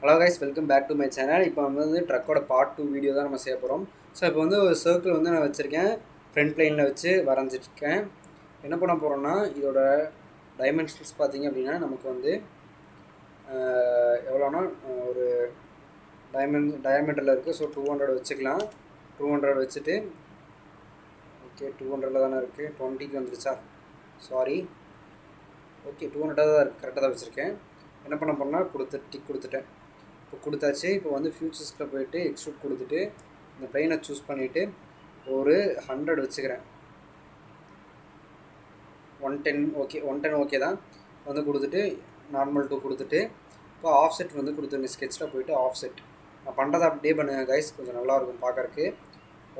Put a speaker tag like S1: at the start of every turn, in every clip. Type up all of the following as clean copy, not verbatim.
S1: Hello guys, welcome back to my channel. இப்போ வந்து ட்ரக்கோட part 2 video தான் நம்ம செய்ய போகிறோம். ஸோ இப்போ வந்து ஒரு சர்க்கிள் வந்து நான் வச்சுருக்கேன், ஃப்ரண்ட் ப்ளைனில் வச்சு வரைஞ்சிருக்கேன். என்ன பண்ண போகிறோன்னா, இதோட டைமென்ஷன்ஸ் பார்த்திங்க அப்படின்னா நமக்கு வந்து எவ்வளோனா ஒரு டயமீட்டரில் இருக்குது. ஸோ 200 வச்சுக்கலாம். 200 வச்சுட்டு ஓகே 200 தானே இருக்குது, 20க்கு வந்துருச்சா, சாரி. ஓகே 200 தான் இருக்குது, கரெக்டாக தான் வச்சுருக்கேன். என்ன பண்ண போகிறோன்னா டிக் கொடுத்துட்டேன். இப்போ கொடுத்தாச்சு. இப்போ வந்து ஃபியூச்சர்ஸில் போய்ட்டு எக்ஸ்ட்ரூட் கொடுத்துட்டு இந்த ப்ளைனை சூஸ் பண்ணிவிட்டு ஒரு 100 வச்சுக்கிறேன். 110 ஓகே, 110 ஓகே தான் வந்து கொடுத்துட்டு நார்மல் 2 கொடுத்துட்டு இப்போ ஆஃப் செட் வந்து கொடுத்துருங்க. ஸ்கெட்சில் போய்ட்டு ஆஃப் செட் நான் பண்ணுறதை அப்படியே பண்ணுங்கள் கைஸ், கொஞ்சம் நல்லாயிருக்கும் பார்க்குறக்கு.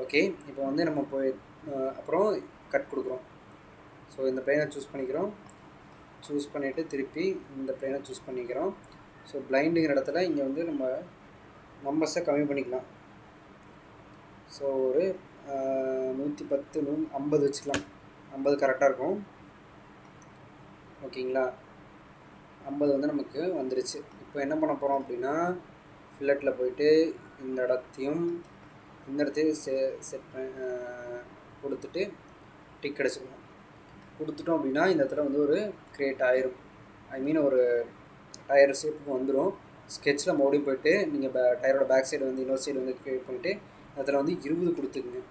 S1: ஓகே இப்போ வந்து நம்ம போய் அப்புறம் கட் கொடுக்குறோம். ஸோ இந்த ப்ளைனை சூஸ் பண்ணிக்கிறோம். சூஸ் பண்ணிவிட்டு திருப்பி இந்த ப்ளைனை சூஸ் பண்ணிக்கிறோம். ஸோ பிளைண்டுங்கிற இடத்துல இங்கே வந்து நம்ம நம்பர்ஸை கம்மி பண்ணிக்கலாம். ஸோ ஒரு 110 50 வச்சுக்கலாம். 50 கரெக்டாக இருக்கும். ஓகேங்களா, 50 வந்து நமக்கு வந்துருச்சு. இப்போ என்ன பண்ண போகிறோம் அப்படின்னா, ஃபில்லட்டில் போயிட்டு இந்த இடத்தையும் இந்த இடத்தையும் செட் கொடுத்துட்டு டிக் அடிச்சுக்கணும். கொடுத்துட்டோம் அப்படின்னா இந்த இடத்துல வந்து ஒரு கிரியேட் ஆயிரும். ஐ மீன் ஒரு டயர் ஷேப்புக்கு வந்துடும். ஸ்கெட்சில் மறுபடியும் போய்ட்டு நீங்கள் டயரோட பேக் சைடு வந்து இன்னொரு சைடு வந்து கிரியேட் பண்ணிவிட்டு அதில் வந்து 20 கொடுத்துக்குங்க.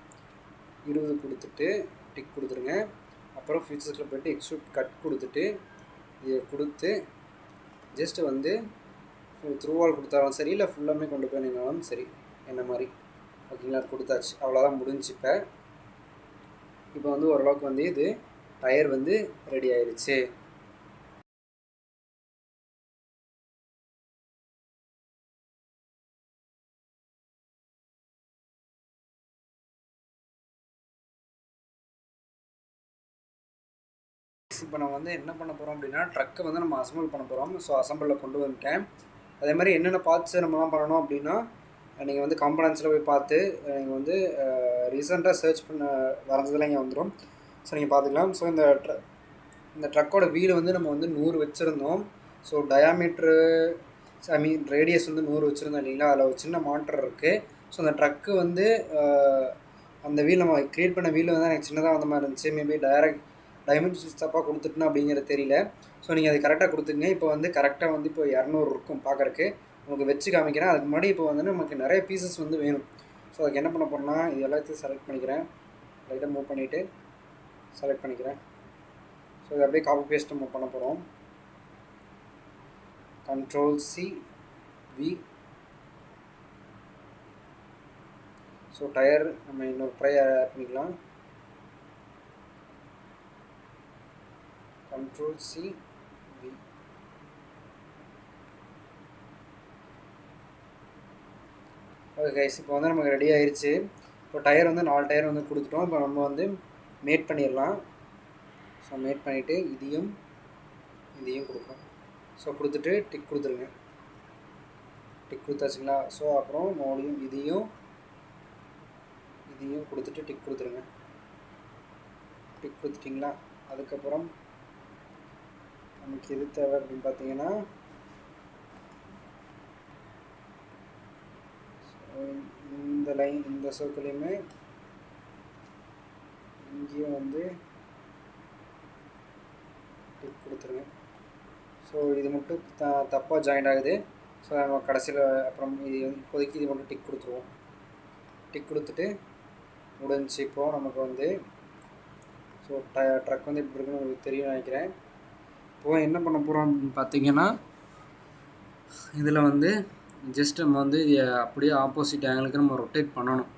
S1: 20 கொடுத்துட்டு டிக் கொடுத்துருங்க. அப்புறம் ஃபியூச்சர்ஸில் போய்ட்டு எக்ஸ்ட்ரூட் கட் கொடுத்துட்டு இதை கொடுத்து ஜஸ்ட்டு வந்து த்ரூவால் கொடுத்தாலும் சரி, இல்லை ஃபுல்லாமே கொண்டு போயினாலும் சரி, என்ன மாதிரி. ஓகேங்களா, கொடுத்தாச்சு. அவ்வளோதான் முடிஞ்சு. இப்போ வந்து ஓரளவுக்கு வந்து இது டயர் வந்து ரெடி ஆயிடுச்சு. இப்போ நம்ம வந்து என்ன பண்ண போகிறோம் அப்படின்னா, ட்ரக்கை வந்து நம்ம அசம்பிள் பண்ண போகிறோம். ஸோ அசம்பிளில் கொண்டு வந்துட்டேன். அதே மாதிரி என்னென்ன பார்ட்ஸ் நம்மலாம் பண்ணணும் அப்படின்னா, நீங்கள் வந்து காம்பனன்ட்ஸில் போய் பார்த்து நீங்கள் வந்து ரீசெண்டாக சர்ச் பண்ண வரைஞ்சதெல்லாம் இங்கே வந்துடும். ஸோ நீங்கள் பார்த்துக்கலாம். ஸோ இந்த ட்ரக்கோட வீல் வந்து நம்ம வந்து 100 வச்சுருந்தோம். ஸோ டயாமீட்ரு ஐ மீன் ரேடியஸ் வந்து 100 வச்சுருந்தோம் இல்லைங்களா. அதில் ஒரு சின்ன மாட்டர் இருக்குது. ஸோ அந்த ட்ரக்கு வந்து அந்த வீல் நம்ம க்ரியேட் பண்ண வீல் வந்து எனக்கு சின்னதாக வந்த மாதிரி இருந்துச்சு. மேபி டைமென்ஷன்ஸ் தப்பாக கொடுத்துட்டேன்னா அப்படிங்கிறது தெரியல. ஸோ நீங்கள் அது கரெக்டாக கொடுத்துங்க. இப்போ வந்து கரெக்டாக வந்து இப்போ 200 இருக்கும் பார்க்குறக்கு. உங்களுக்கு வச்சு காமிக்கிறேன். அதுக்கு முன்னாடி இப்போ வந்து நமக்கு நிறைய பீசஸ் வந்து வேணும். ஸோ அதுக்கு என்ன பண்ண போகிறோன்னா, இது எல்லாத்தையும் செலக்ட் பண்ணிக்கிறேன். லைட்டாக மூவ் பண்ணிவிட்டு செலக்ட் பண்ணிக்கிறேன். ஸோ இதை அப்படியே காப்பி பேஸ்ட் நம்ம பண்ண போகிறோம். Ctrl+C+V. ஸோ டயர் நம்ம இன்னொரு டயர் ஆட் பண்ணிக்கலாம். Ctrl+C+V. ஓகே கைஸ், இப்போ வந்து நமக்கு ரெடி ஆயிடுச்சு. இப்போ டயர் வந்து 4 டயர் வந்து கொடுத்துட்டோம். இப்போ நம்ம வந்து மேட் பண்ணிடலாம். ஸோ மேட் பண்ணிவிட்டு இதையும் கொடுக்குறோம். ஸோ கொடுத்துட்டு டிக் கொடுத்துருங்க. டிக் கொடுத்தாச்சுங்களா. ஸோ அப்புறம் மறுபடியும் இதையும் கொடுத்துட்டு டிக் கொடுத்துருங்க. டிக் கொடுத்துட்டிங்களா. அதுக்கப்புறம் நமக்கு எது தேவை அப்படின்னு பார்த்தீங்கன்னா, இந்த லைன் இந்த சர்க்கிளையுமே இங்கேயும் வந்து டிக் கொடுத்துருங்க. ஸோ இது மட்டும் தப்பாக ஜாயின் ஆகுது. ஸோ நம்ம கடைசியில் அப்புறம் இது இப்போதைக்கு இது மட்டும் டிக் கொடுத்துருவோம். டிக் கொடுத்துட்டு முடிஞ்சு. இப்போது நமக்கு வந்து ஸோ ட்ரக் வந்து இப்படி இருக்குன்னு உங்களுக்கு தெரியும் நினைக்கிறேன். இப்போது என்ன பண்ண போகிறோம் அப்படின்னு பார்த்தீங்கன்னா, இதில் வந்து ஜஸ்ட் நம்ம வந்து அப்படியே ஆப்போசிட் ஆங்கிளுக்கு நம்ம ரொட்டேட் பண்ணணும்.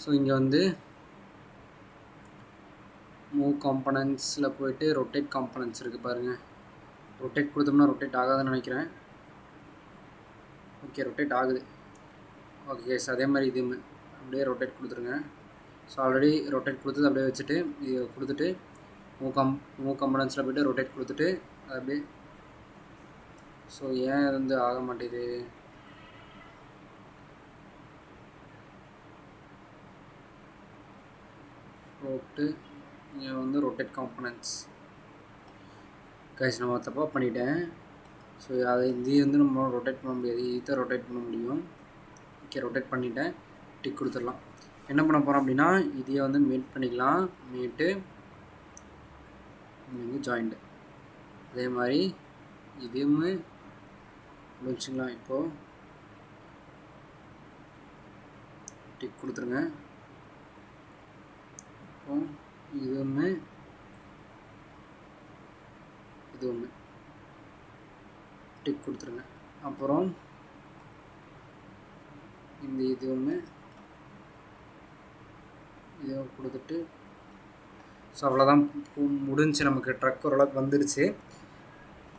S1: ஸோ இங்கே வந்து மூவ் காம்பனன்ட்ஸில் போய்ட்டு ரொட்டேட் காம்பனன்ட்ஸ் இருக்குது பாருங்கள். ரொட்டேட் கொடுத்தோம்னா ரொட்டேட் ஆகாதுன்னு நினைக்கிறேன். ஓகே ரொட்டேட் ஆகுது. ஓகே கேஸ், அதே மாதிரி இது அப்படியே ரொட்டேட் கொடுத்துருங்க. ஸோ ஆல்ரெடி ரொட்டேட் கொடுத்தது அப்படியே வச்சுட்டு இது கொடுத்துட்டு மூவ் காம்பனன்ட்ஸில் போய்ட்டு ரொட்டேட் கொடுத்துட்டு அப்படியே. ஸோ ஏன் இது வந்து ஆக மாட்டேது. போட்டு இங்கே வந்து ரொட்டேட் காம்பனன்ட்ஸ் கைஸ், நம்ம தப்பாக பண்ணிட்டேன். ஸோ அதை இதையும் வந்து நம்மளால் ரொட்டேட் பண்ண முடியாது, இதை ரொட்டேட் பண்ண முடியும். ஓகே, ரொட்டேட் பண்ணிவிட்டேன், டிக் கொடுத்துடலாம். என்ன பண்ண போகிறோம் அப்படின்னா இதையே வந்து மீட் பண்ணிக்கலாம், மீட்டு வந்து ஜாயிண்ட். அதே மாதிரி இதையுமே முடிச்சுக்கலாம். இப்போது டிக் கொடுத்துருங்க. இப்போ இது ஒன்று, இது ஒன்று டிக் கொடுத்துருங்க. அப்புறம் இந்த இது ஒன்று, இதை கொடுத்துட்டு ஸோ அவ்வளோதான் முடிஞ்சு. நமக்கு ட்ரக் ஓரளவுக்கு வந்துடுச்சு.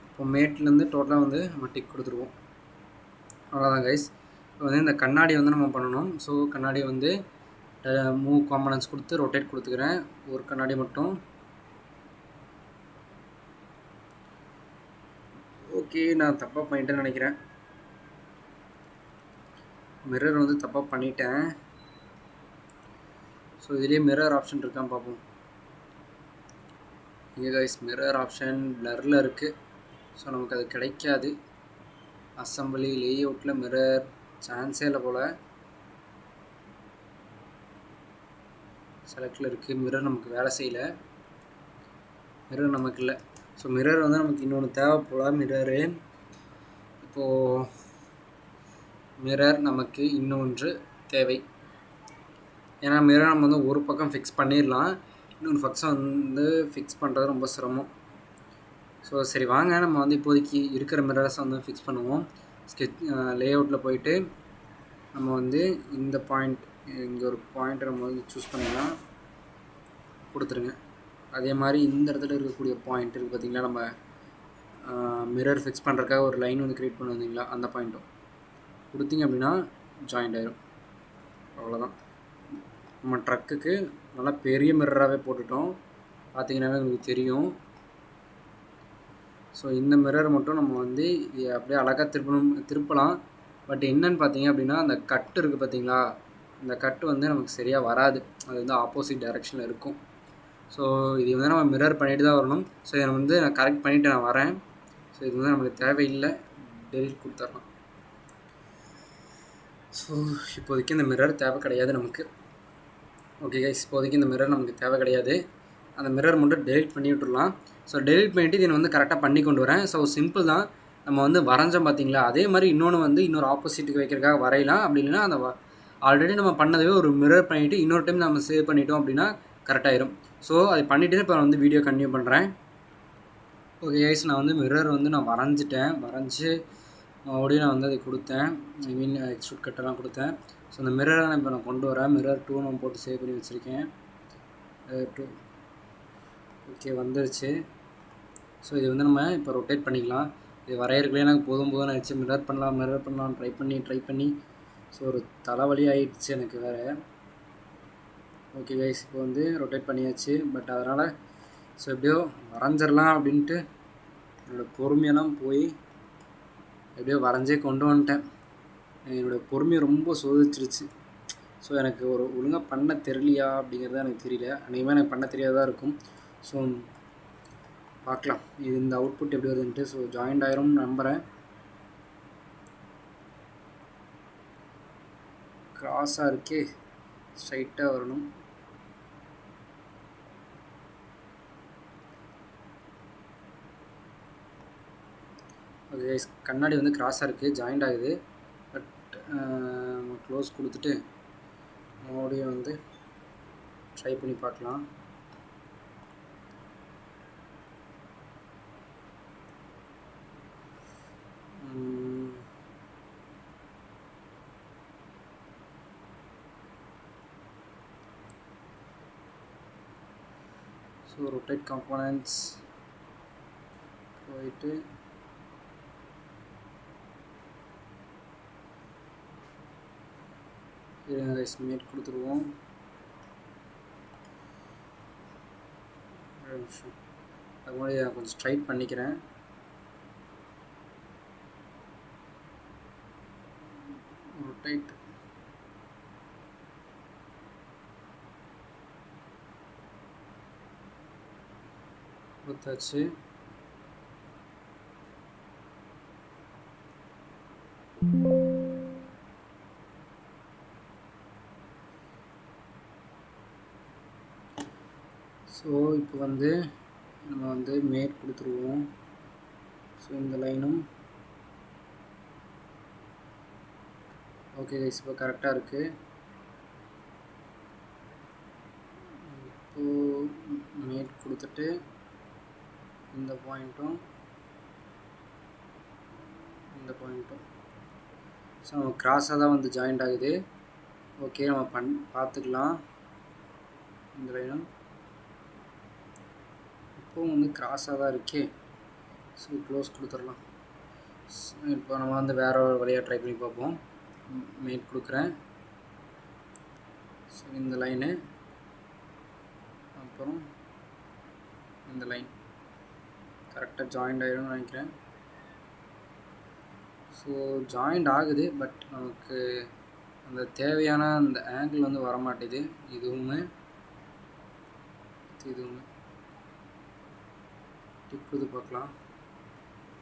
S1: இப்போ மேட்லேருந்து டோட்டலாக வந்து நம்ம டிக் கொடுத்துருவோம். அவ்வளோதான் கைஸ். இப்போ வந்து இந்த கண்ணாடி வந்து நம்ம பண்ணணும். ஸோ கண்ணாடி வந்து மூவ் காம்பனன்ட்ஸ் கொடுத்து ரொட்டேட் கொடுத்துக்கிறேன், ஒரு கண்ணாடி மட்டும். ஓகே, நான் தப்பாக பண்ணிட்டேன்னு நினைக்கிறேன். மிரர் வந்து தப்பாக பண்ணிட்டேன். ஸோ இதுலேயே மிரர் ஆப்ஷன் இருக்கான்னு பார்ப்போம். இங்கே கைஸ் மிரர் ஆப்ஷன் பிளரில் இருக்குது. ஸோ நமக்கு அது கிடைக்காது. அசம்பிளி லேஅவுட்டில் மிரர் சான்ஸே இல்லை போல். செலக்டில் இருக்குது, மிரர் நமக்கு வேலை செய்யலை, மிரர் நமக்கு இல்லை. ஸோ மிரர் வந்து நமக்கு இன்னொன்று தேவை போல். மிரரு இப்போது மிரர் நமக்கு இன்னொன்று தேவை. ஏன்னா மிரர் நம்ம வந்து ஒரு பக்கம் ஃபிக்ஸ் பண்ணிடலாம், இன்னொன்று பக்கம் வந்து ஃபிக்ஸ் பண்ணுறது ரொம்ப சிரமம். ஸோ சரி வாங்க நம்ம வந்து இப்போதைக்கு இருக்கிற மிரர்ஸை வந்து ஃபிக்ஸ் பண்ணுவோம். லேஅவுட்டில் போயிட்டு நம்ம வந்து இந்த பாயிண்ட், இங்கே ஒரு பாயிண்ட்டை நம்ம வந்து சூஸ் பண்ணிக்கலாம், கொடுத்துருங்க. அதே மாதிரி இந்த இடத்துல இருக்கக்கூடிய பாயிண்ட் இருக்குது பார்த்திங்களா, நம்ம மிரர் ஃபிக்ஸ் பண்ணுறதுக்காக ஒரு லைன் வந்து க்ரியேட் பண்ணி வந்தீங்களா, அந்த பாயிண்ட்டும் கொடுத்தீங்க அப்படின்னா ஜாயிண்ட் ஆயிரும். அவ்வளோதான். நம்ம ட்ரக்குக்கு நல்லா பெரிய மிரராகவே போட்டுட்டோம், பார்த்திங்கன்னாவே உங்களுக்கு தெரியும். ஸோ இந்த மிரர் மட்டும் நம்ம வந்து அப்படியே அழகாக திருப்பலாம். பட் என்னன்னு பார்த்தீங்க அப்படின்னா அந்த கட்டு இருக்குது பார்த்தீங்களா, இந்த கட்டு வந்து நமக்கு சரியாக வராது, அது வந்து ஆப்போசிட் டைரெக்ஷனில் இருக்கும். ஸோ இது வந்து நம்ம மிரர் பண்ணிட்டு தான் வரணும். ஸோ இதை வந்து நான் கரெக்ட் பண்ணிவிட்டு நான் வரேன். ஸோ இது வந்து நமக்கு தேவையில்லை, டெலிட் கொடுத்துடலாம். ஸோ இப்போதைக்கு இந்த மிரர் தேவை கிடையாது நமக்கு. ஓகே கைஸ், இப்போதைக்கு இந்த மிரர் நமக்கு தேவை கிடையாது. அந்த மிரர் மட்டும் டெலிட் பண்ணி விட்டுடலாம். ஸோ டெலிட் பண்ணிவிட்டு இதை வந்து கரெக்டாக பண்ணி கொண்டு வரேன். ஸோ சிம்பிள் தான், நம்ம வந்து வரைஞ்சோம் பார்த்தீங்களா, அதே மாதிரி இன்னொன்று வந்து இன்னொரு ஆப்போசிட்டுக்கு வைக்கிறதுக்காக வரையலாம். அப்படி இல்லைன்னா அந்த ஆல்ரெடி நம்ம பண்ணதவே ஒரு மிரர் பண்ணிவிட்டு இன்னொரு டைம் நம்ம சேவ் பண்ணிட்டோம் அப்படின்னா கரெக்டாகிடும். ஸோ அது பண்ணிவிட்டு இப்போ நான் வந்து வீடியோ கண்டினியூ பண்ணுறேன். ஓகே கைஸ், நான் வந்து மிரர் வந்து நான் வரைஞ்சி மறுபடியும் நான் வந்து அதை கொடுத்தேன், ஐ மீன் எக்ஸ்ட்ரூட் கட்டெல்லாம் கொடுத்தேன். ஸோ அந்த மிரரை நான் இப்போ நான் கொண்டு வரேன். மிரர் 2 நான் போட்டு சேவ் பண்ணி வச்சுருக்கேன். 2 ஓகே வந்துருச்சு. ஸோ இது வந்து நம்ம இப்போ ரொட்டேட் பண்ணிக்கலாம். இது வரையறதுக்குள்ளே எனக்கு போதும் ஆயிடுச்சு. மிரர் பண்ணலாம் ட்ரை பண்ணி ஸோ ஒரு தலைவலி ஆகிடுச்சு எனக்கு வேறு. ஓகே கைஸ், இப்போ வந்து ரொட்டேட் பண்ணியாச்சு. பட் அதனால் ஸோ எப்படியோ வரைஞ்சிடலாம் அப்படின்ட்டு என்னோடய பொறுமையெல்லாம் போய் எப்படியோ வரைஞ்சே கொண்டு வந்துட்டேன். என்னோடய பொறுமையை ரொம்ப சோதிச்சிருச்சு. ஸோ எனக்கு ஒரு ஒழுங்காக பண்ண தெரியலையா அப்படிங்கிறது எனக்கு தெரியல. அன்றைக்குமே எனக்கு பண்ண தெரியாததாக இருக்கும். ஸோ பார்க்கலாம் இது இந்த அவுட்புட் எப்படி வருதுன்ட்டு. ஸோ ஜாயிண்ட் ஆயிரும்னு நம்புகிறேன். கிராஸாக இருக்கே, ஸ்ட்ரைட்டாக வரணும். ஓகே, கண்ணாடி வந்து கிராஸாக இருக்குது, ஜாயிண்ட் ஆகுது. பட் க்ளோஸ் கொடுத்துட்டு மறுபடியும் வந்து ட்ரை பண்ணி பார்க்கலாம். ஸோ ரொட்டேட் காம்போனன்ட்ஸ் போயிட்டு எஸ்டிமேட் கொடுத்துருவோம். அது மாதிரி நான் கொஞ்சம் ஸ்ட்ரைட் பண்ணிக்கிறேன். ரொட்டேட் கொடுத்தாச்சு. ஸோ இப்போ வந்து நம்ம வந்து மேட் கொடுத்துருவோம். ஸோ இந்த லைனும் ஓகே கைஸ், இப்போ கரெக்டாக இருக்குது. இப்போது மேட் கொடுத்துட்டு இந்த பாயிண்ட்டும் இந்த பாயிண்ட்டும் ஸோ நம்ம கிராஸாக தான் வந்து ஜாயிண்ட் ஆகுது. ஓகே, நம்ம பார்த்துக்கலாம். இந்த லைனும் இப்போவும் வந்து கிராஸாக தான் இருக்கே. ஸோ க்ளோஸ் கொடுத்துடலாம். இப்போ நம்ம வந்து வேறு ஒரு வழியாக ட்ரை பண்ணி பார்ப்போம். மேட் கொடுக்குறேன். ஸோ இந்த லைனு அப்புறம் இந்த லைன் கரெக்டாக ஜாயிண்ட் ஆகிடும்னு நினைக்கிறேன். ஸோ ஜாயிண்ட் ஆகுது, பட் நமக்கு அந்த தேவையான அந்த ஆங்கிள் வந்து வரமாட்டேது. இதுவுமே டிப் இது பார்க்கலாம்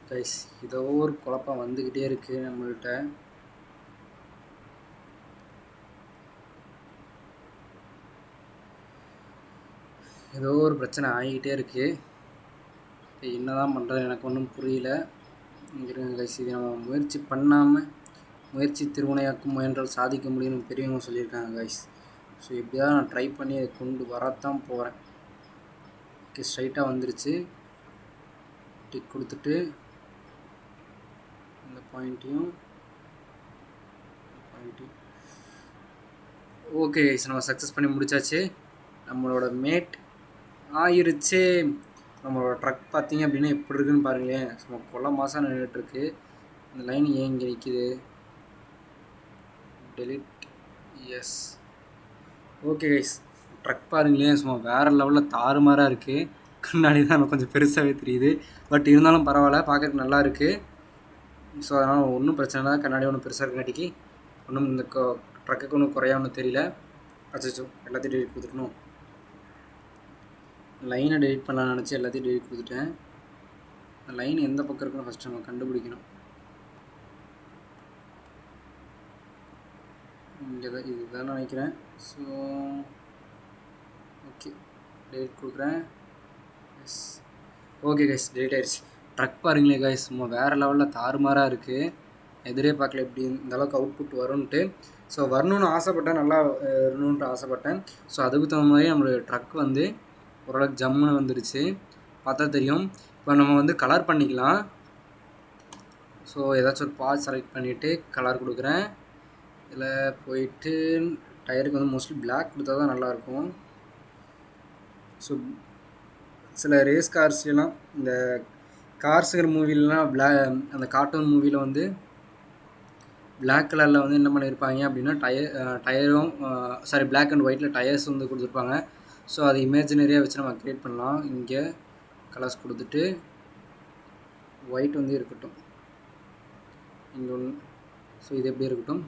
S1: கைஸ். ஏதோ ஒரு குழப்பம் வந்துக்கிட்டே இருக்குது நம்மள்கிட்ட. ஏதோ ஒரு பிரச்சனை ஆகிக்கிட்டே இருக்குது. இப்போ என்ன தான் பண்ணுறது எனக்கு ஒன்றும் புரியல. இருங்க கைஸ், இது நம்ம முயற்சி பண்ணாமல் முயற்சி திருவினையாக்கும் முயன்றால் சாதிக்க முடியும்னு பெரியவங்க சொல்லியிருக்காங்க கைஸ். ஸோ எப்படியாவது நான் ட்ரை பண்ணி அதை கொண்டு வரத்தான் போகிறேன். ஓகே, ஸ்ட்ரைட்டாக வந்துருச்சு. டிக் கொடுத்துட்டு இந்த பாயிண்ட்டையும் ஓகே கைஸ், நம்ம சக்ஸஸ் பண்ணி முடிச்சாச்சு. நம்மளோட மேட் ஆயிருச்சு. நம்மளோட ட்ரக் பார்த்தீங்க அப்படின்னா எப்படி இருக்குன்னு பாருங்களேன். சும்மா கொள்ள மாதம் நின்றுட்டுருக்கு. இந்த லைன் ஏன் இங்கே நிற்கிது? Delete. Yes, okay guys, truck பாருங்களேன், சும்மா வேறு லெவலில் தாறுமாறாக இருக்குது. கண்ணாடி தான் எனக்கு கொஞ்சம் பெருசாகவே தெரியுது, பட் இருந்தாலும் பரவாயில்ல, பார்க்கறதுக்கு நல்லா இருக்குது. ஸோ அதனால் ஒன்றும் பிரச்சனை இல்லை. கண்ணாடி ஒன்றும் பெருசாக இருக்கங்காட்டிக்கு ஒன்றும் இந்த ட்ரக்குக்கு ஒன்றும் குறையா ஒன்றும் தெரியல. அச்சோ, எல்லாத்தையும் டெலிட் கொடுத்துக்கணும். லைனை டெலிட் பண்ணலான்னு நினச்சி எல்லாத்தையும் டெலிட் கொடுத்துட்டேன். லைன் எந்த பக்கம் இருக்குன்னு ஃபஸ்ட்டு நம்ம கண்டுபிடிக்கணும். இங்கே தான் இதுதான் நினைக்கிறேன். ஸோ ஓகே, டெலிட் கொடுக்குறேன். எஸ், ஓகே கைஸ், டெலிட் ஆயிடுச்சு. ட்ரக் பாருங்களே கைஸ், சும்மா வேறு லெவலில் தாறுமாறாக இருக்குது. எதிரே பார்க்கல எப்படி இந்தளவுக்கு அவுட்புட் வரும்ன்ட்டு. ஸோ வரணும்னு ஆசைப்பட்டேன், நல்லா வரணுன்ட்டு ஆசைப்பட்டேன். ஸோ அதுக்கு தகுந்த மாதிரி நம்மளுடைய ட்ரக் வந்து ஓரளவுக்கு ஜம்முன்னு வந்துடுச்சு. பார்த்தா தெரியும். இப்போ நம்ம வந்து கலர் பண்ணிக்கலாம். ஸோ ஏதாச்சும் ஒரு பார்ட் செலக்ட் பண்ணிவிட்டு கலர் கொடுக்குறேன். இதில் போயிட்டு டயருக்கு வந்து மோஸ்ட்லி பிளாக் கொடுத்தா தான் நல்லாயிருக்கும். ஸோ சில ரேஸ் கார்ஸ்லாம், இந்த கார்ஸுங்கிற மூவிலலாம் அந்த கார்ட்டூன் மூவியில் வந்து பிளாக் கலரில் வந்து என்ன பண்ணியிருப்பாங்க அப்படின்னா டயரும் பிளாக் அண்ட் ஒயிட்டில் டயர்ஸ் வந்து கொடுத்துருப்பாங்க. ஸோ அது இமேஜினரியாக வச்சு நம்ம க்ரியேட் பண்ணலாம். இங்கே கலர்ஸ் கொடுத்துட்டு ஒயிட் வந்து இருக்கட்டும் இங்கே ஒன்று. ஸோ இது எப்படி இருக்கட்டும்,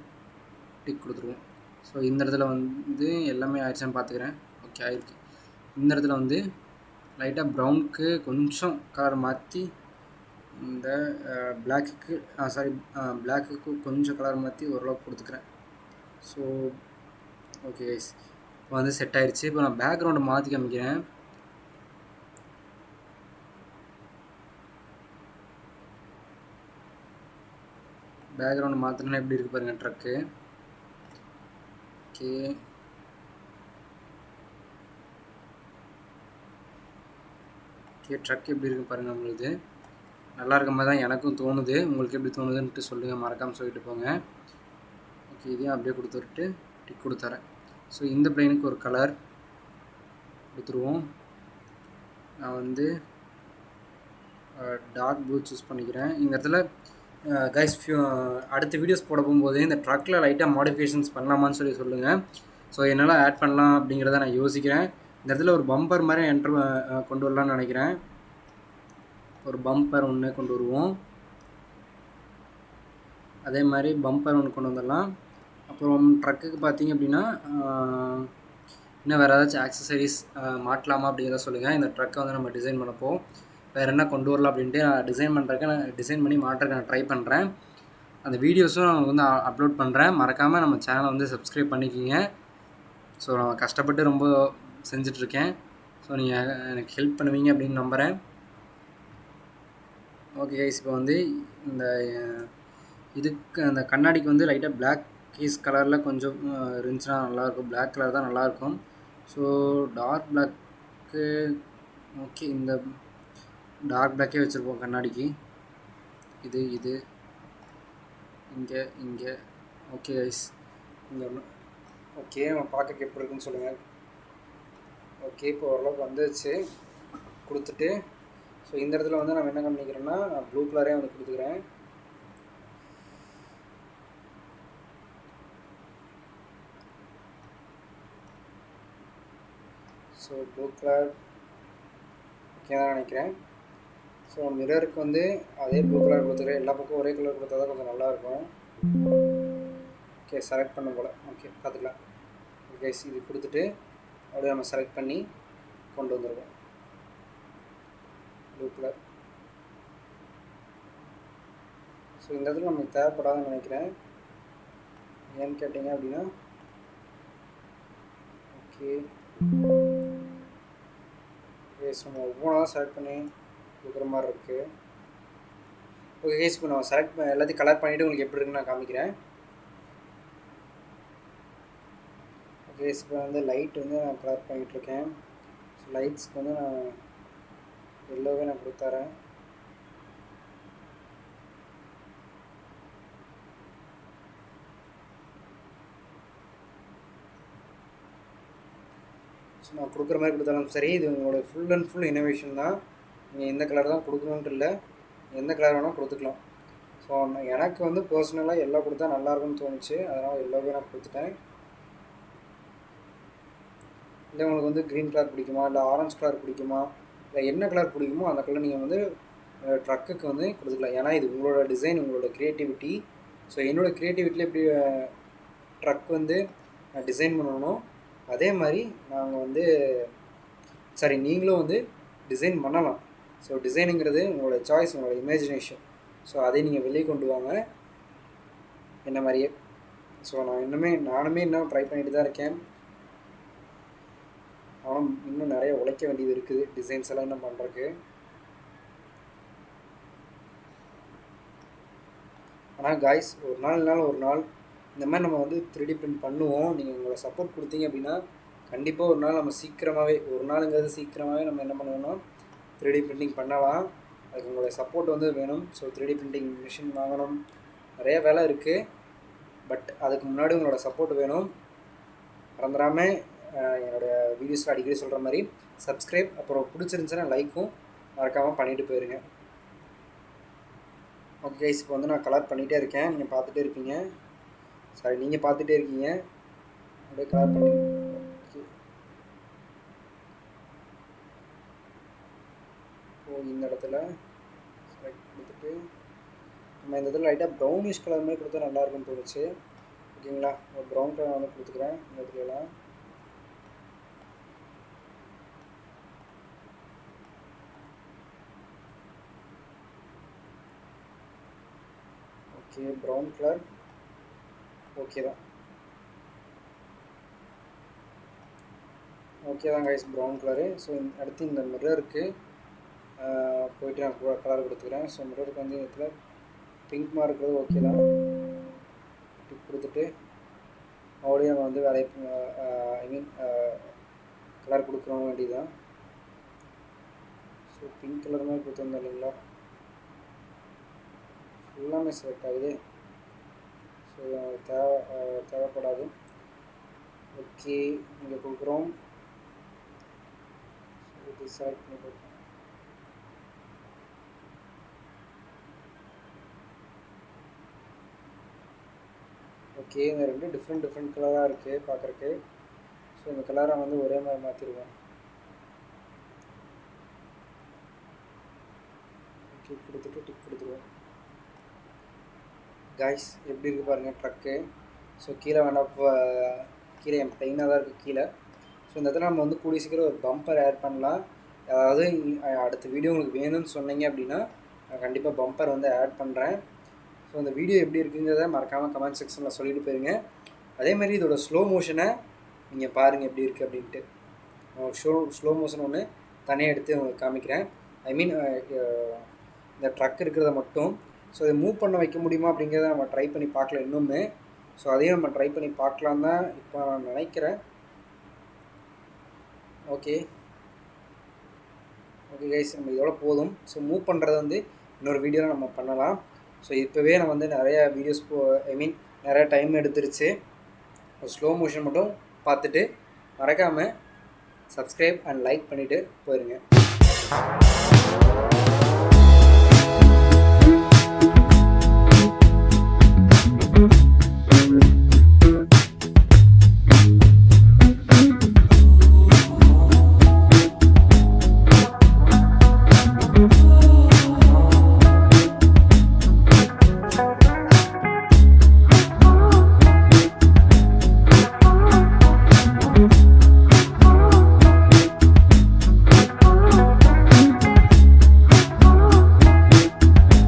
S1: டிக் கொடுத்துருவோம். ஸோ இந்த இடத்துல வந்து எல்லாமே ஆயிடுச்சான்னு பார்த்துக்கிறேன். ஓகே, ஆயிருக்கு. இந்த இடத்துல வந்து லைட்டாக ப்ரௌனுக்கு கொஞ்சம் கலர் மாற்றி, இந்த பிளாக்குக்கு கொஞ்சம் கலர் மாற்றி ஓரளவுக்கு கொடுத்துக்கிறேன். ஸோ ஓகே கைஸ், இப்போ வந்து செட் ஆயிடுச்சு. இப்போ நான் பேக்ரவுண்டை மாற்றி காமிக்கிறேன். பேக்ரவுண்டு மாற்றினா எப்படி இருக்கு பாருங்கள் ட்ரக்கு. ஓகே, ட்ரக் எப்படி இருக்குது பாருங்கள். நம்மளுது நல்லா இருக்க மாதிரி தான் எனக்கும் தோணுது. உங்களுக்கு எப்படி தோணுதுன்ட்டு சொல்லுங்கள், மறக்காமல் சொல்லிட்டு போங்க. ஓகே, இதையும் அப்படியே கொடுத்துட்டு டிக் கொடுத்துறேன். ஸோ இந்த பிளேனுக்கு ஒரு கலர் கொடுத்துருவோம். நான் வந்து டார்க் ப்ளூ சூஸ் பண்ணிக்கிறேன். இந்த இடத்துல கைஸ் அடுத்த வீடியோஸ் போட போகும்போது இந்த ட்ரக்கில் லைட்டாக மாடிஃபிகேஷன்ஸ் பண்ணலாமான்னு சொல்லுங்கள். ஸோ என்னால் ஆட் பண்ணலாம் அப்படிங்கிறத நான் யோசிக்கிறேன். இந்த இடத்துல ஒரு பம்பர் மாதிரி கொண்டு வரலான்னு நினைக்கிறேன். ஒரு பம்பர் ஒன்று கொண்டு வருவோம். அதே மாதிரி பம்பர் ஒன்று கொண்டு வந்துடலாம். அப்புறம் ட்ரக்குக்கு பார்த்தீங்க அப்படின்னா இன்னும் வேறு ஏதாச்சும் ஆக்சசரிஸ் மாட்டலாமா அப்படிங்கிறத சொல்லுங்கள். இந்த ட்ரக்கை வந்து நம்ம டிசைன் பண்ணப்போ வேறு என்ன கொண்டு வரலாம் அப்படின்ட்டு நான் டிசைன் பண்ணி மாட்டுறதுக்கு நான் ட்ரை பண்ணுறேன். அந்த வீடியோஸும் நான் வந்து அப்லோட் பண்ணுறேன். மறக்காமல் நம்ம சேனலை வந்து சப்ஸ்கிரைப் பண்ணிக்கிங்க. ஸோ நான் கஷ்டப்பட்டு ரொம்ப செஞ்சிட்ருக்கேன். ஸோ நீங்கள் எனக்கு ஹெல்ப் பண்ணுவீங்க அப்படின்னு நம்புகிறேன். ஓகே கைஸ், இப்போ வந்து இந்த இதுக்கு அந்த கண்ணாடிக்கு வந்து லைட்டாக பிளாக் கீஸ் கலரில் கொஞ்சம் இருந்துச்சுன்னா நல்லாயிருக்கும். பிளாக் கலர் தான் நல்லாயிருக்கும். ஸோ டார்க் பிளாக்கு ஓகே, இந்த டார்க் பிளாக்கே வச்சுருப்போம் கண்ணாடிக்கு. இது இங்கே ஓகே கைஸ், இங்கே ஓகே, நம்ம பார்க்க எப்படி இருக்குன்னு சொல்லுங்கள். ஓகே, இப்போ ஓரளவுக்கு வந்துச்சு கொடுத்துட்டு. ஸோ இந்த இடத்துல வந்து நம்ம என்ன பண்ணிக்கிறோன்னா, நான் ப்ளூ கலரே வந்து கொடுத்துக்கிறேன். ஸோ ப்ளூ கலர் ஓகே தான் நினைக்கிறேன். ஸோ மிரருக்கு வந்து அதே ப்ளூ கலர் கொடுத்துக்கிறேன். எல்லா பக்கம் ஒரே கலர் கொடுத்தா தான் கொஞ்சம் நல்லாயிருக்கும். ஓகே, செலக்ட் பண்ண போல். ஓகே, பார்த்துக்கலாம். ஓகே, இது கொடுத்துட்டு அப்படியே நம்ம செலக்ட் பண்ணி கொண்டு வந்துடுவோம் ப்ளூ கலர். ஸோ இந்த இடத்துல நமக்கு தேவைப்படாதுன்னு நினைக்கிறேன். ஏன்னு கேட்டிங்க அப்படின்னா ஓகே கேஸ் நம்ம ஒவ்வொன்றா செலக்ட் பண்ணி கொடுக்குற மாதிரி இருக்குது. ஓகே கேஸ், இப்போ நம்ம செலக்ட் எல்லாத்தையும் கலர் பண்ணிவிட்டு உங்களுக்கு எப்படி இருக்குன்னு நான் காமிக்கிறேன். ஓகே, இப்போ வந்து லைட் வந்து நான் கலர் பண்ணிகிட்ருக்கேன். ஸோ லைட்ஸ்க்கு வந்து நான் எல்லோவே நான் கொடுத்துறேன். ஸோ நான் கொடுக்குற மாதிரி கொடுத்தாலும் சரி, இது உங்களோட ஃபுல் அண்ட் ஃபுல் இனோவேஷன் தான். நீங்கள் எந்த கலர் தான் கொடுக்கணுன்ட்டு இல்லை, எந்த கலர் வேணால் கொடுத்துக்கலாம். ஸோ எனக்கு வந்து பர்சனலாக எல்லோ கொடுத்தா நல்லாயிருக்கும்னு தோணுச்சு, அதனால் எல்லோவே நான் கொடுத்துட்டேன். இல்லை உங்களுக்கு வந்து க்ரீன் கலர் பிடிக்குமா, இல்லை ஆரஞ்சு கலர் பிடிக்குமா, இல்லை என்ன கலர் பிடிக்குமோ அந்த கலர் நீங்கள் வந்து ட்ரக்குக்கு வந்து கொடுத்துக்கலாம். ஏன்னா இது உங்களோட டிசைன், உங்களோட க்ரியேட்டிவிட்டி. ஸோ என்னோடய க்ரியேட்டிவிட்டியில் எப்படி ட்ரக் வந்து டிசைன் பண்ணணும், அதே மாதிரி நாங்கள் வந்து நீங்களும் வந்து டிசைன் பண்ணலாம். ஸோ டிசைனுங்கிறது உங்களோட சாய்ஸ், உங்களோட இமேஜினேஷன். ஸோ அதை நீங்கள் வெளியே கொண்டு வாங்க என்ன மாதிரியே. ஸோ நானுமே இன்னும் ட்ரை பண்ணிட்டு தான் இருக்கேன். ஆனால் இன்னும் நிறைய உழைக்க வேண்டியது இருக்குது டிசைன்ஸ் எல்லாம் இன்னும் பண்ணுறதுக்கு. ஆனால் காய்ஸ், ஒரு நாள் இந்த மாதிரி நம்ம வந்து 3D பிரிண்ட் பண்ணுவோம். நீங்கள் உங்களோட சப்போர்ட் கொடுத்தீங்க அப்படின்னா கண்டிப்பாக ஒரு நாள் நம்ம சீக்கிரமாகவே நம்ம என்ன பண்ணுவோம்னா 3D பிரிண்டிங் பண்ணலாம். அதுக்கு உங்களுடைய சப்போர்ட் வந்து வேணும். ஸோ 3D பிரிண்டிங் மிஷின் வாங்கணும், நிறைய வேலை இருக்குது. பட் அதுக்கு முன்னாடி உங்களோட சப்போர்ட் வேணும். மறந்துடாமல் என்னோடய வீடியோஸில் அடிக்கடி சொல்கிற மாதிரி சப்ஸ்கிரைப், அப்புறம் பிடிச்சிருந்துச்சுன்னா லைக்கும் மறக்காமல் பண்ணிவிட்டு போயிருங்க. ஓகே கைஸ், இப்போ வந்து நான் கலர் பண்ணிகிட்டே இருக்கேன், நீங்கள் பார்த்துட்டே இருக்கீங்க. அப்படியே கலர் பண்ணி இந்த இடத்துல செலக்ட் கொடுத்துட்டு நம்ம இந்த இடத்துல லைட்டாக ப்ரௌனிஷ் கலர் மாதிரி கொடுத்தா நல்லாயிருக்குன்னு தோணுச்சு. ஓகேங்களா, ஒரு ப்ரௌன் கலர் வந்து கொடுத்துக்கிறேன் இந்த இடத்துலலாம். ஓகே, ப்ரௌன் கலர் ஓகே தான் கைஸ், ப்ரௌன் கலரு. ஸோ அடுத்து இந்த மிரருக்கு போய்ட்டு நான் கலர் கொடுத்துக்கிறேன். ஸோ மிரருக்கு வந்து இந்த இடத்துல பிங்க் மாதிரி இருக்கிறது ஓகே தான். டிக் கொடுத்துட்டு மறுபடியும் நம்ம வந்து கலர் கொடுக்குறோம் வேண்டியதுதான். ஸோ பிங்க் கலர் மாதிரி கொடுத்துருந்தோம் இல்லைங்களா, ஃபுல்லாமே செலக்ட் ஆகுது. ஸோ தேவைப்படாது. ஓகே, இங்கே கொடுக்குறோம். ஸோ இது செலக்ட் பண்ணி கொடுக்குறோம். ஓகே, இந்த ரெண்டு டிஃப்ரெண்ட் கலராக இருக்குது பார்க்குறக்கு. ஸோ இந்த கலரை வந்து ஒரே மாதிரி மாற்றிடுவோம். ஓகே, கொடுத்துட்டு டிக் கொடுத்துருவோம். காய்ஸ், எப்படி இருக்குது பாருங்கள் ட்ரக்கு. ஸோ கீழே வேண்டாம், கீழே ப்ளைனாக தான் இருக்குது கீழே. ஸோ இந்த இடத்துல நம்ம வந்து கூடிய சீக்கிரம் ஒரு பம்பர் ஆட் பண்ணலாம். அதாவது அடுத்த வீடியோ உங்களுக்கு வேணும்னு சொன்னீங்க அப்படின்னா நான் கண்டிப்பாக பம்பர் வந்து ஆட் பண்ணுறேன். ஸோ இந்த வீடியோ எப்படி இருக்குங்கிறத மறக்காமல் கமெண்ட் செக்ஷனில் சொல்லிட்டு போயிருங்க. அதேமாதிரி இதோட ஸ்லோ மோஷனை நீங்கள் பாருங்கள் எப்படி இருக்குது அப்படின்ட்டு. ஸ்லோ மோஷன் ஒன்று தனியாக எடுத்து உங்களுக்கு காமிக்கிறேன். ஐ மீன் இந்த ட்ரக் இருக்கிறத மட்டும். ஸோ இதை மூவ் பண்ண வைக்க முடியுமா அப்படிங்கிறத நம்ம ட்ரை பண்ணி பார்க்கல இன்னுமே. ஸோ அதையும் நம்ம ட்ரை பண்ணி பார்க்கலாம் தான் இப்போ நான் நினைக்கிறேன். ஓகே கைஸ், நம்ம இதோட போதும். ஸோ மூவ் பண்ணுறது வந்து இன்னொரு வீடியோவில் நம்ம பண்ணலாம். ஸோ இப்போவே நான் வந்து நிறையா வீடியோஸ் ஐ மீன் நிறையா டைம் எடுத்துருச்சு. ஸ்லோ மோஷன் மட்டும் பார்த்துட்டு மறக்காமல் சப்ஸ்கிரைப் அண்ட் லைக் பண்ணிவிட்டு போயிருங்க.